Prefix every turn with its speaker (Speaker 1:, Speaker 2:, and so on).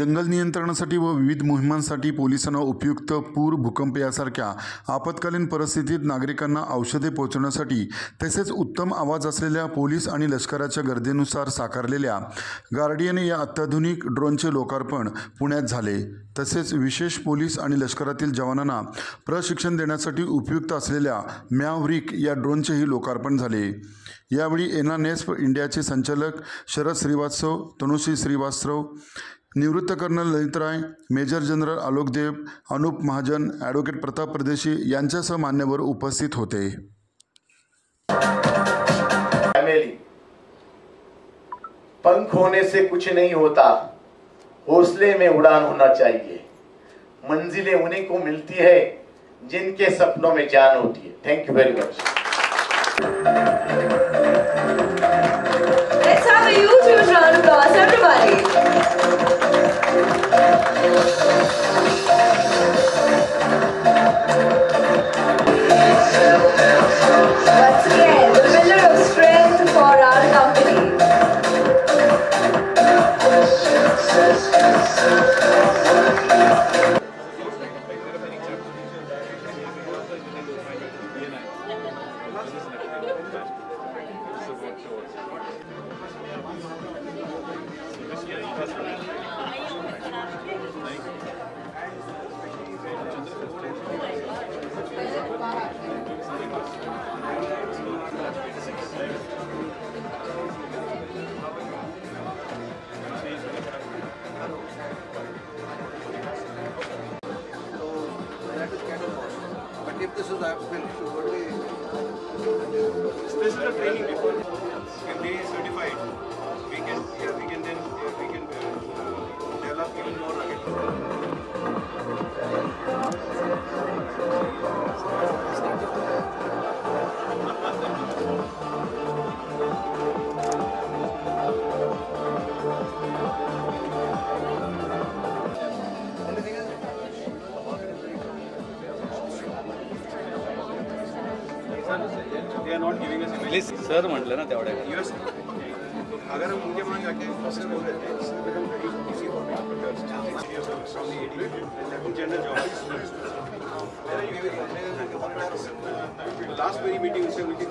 Speaker 1: दंगल नियंत्रणासाठी व विविध मोहिमांसाठी पोलिसांना उपयुक्त पूर, भूकंप यासारख्या आपत्कालीन परिस्थितीत नागरिकांना औषधे पोहोचवण्यासाठी तसेच उत्तम आवाज असलेल्या पोलीस आणि लष्कराच्या गरजेनुसार साकारलेल्या गार्डियन या अत्याधुनिक ड्रोनचे लोकार्पण पुण्यात झाले। तसेच विशेष पोलीस आणि लष्करातील जवानांना प्रशिक्षण देण्यासाठी उपयुक्त असलेल्या मॅव्हरिक या ड्रोनचेही लोकार्पण झाले। यावेळी एनएसएफ इंडियाचे संचालक शरद श्रीवास्तव, तनुश्री श्रीवास्तव, निवृत्त कर्नल ललित राय, मेजर जनरल आलोक देव, अनुप महाजन, ॲडव्होकेट प्रताप परदेशी यांच्यासह मान्यवर उपस्थित होते।
Speaker 2: पंख होने से कुछ नहीं होता, हौसले में उड़ान होना चाहिए। मंजिलें उन्हीं को मिलती है जिनके सपनों में जान होती है। Thank you very much.
Speaker 3: Let's have a huge round of applause, everybody. Once again, the pillar of strength for our company.
Speaker 4: If this is only
Speaker 5: this is a training before when they certified, we can develop even more rugged. They are not giving us
Speaker 6: please sir म्हटलं ना तेवढ्या
Speaker 5: US अगर हम उनके वहाँ जाके officer हो गए थे जनरल जॉब लास्ट मेरी मीटिंग से उनकी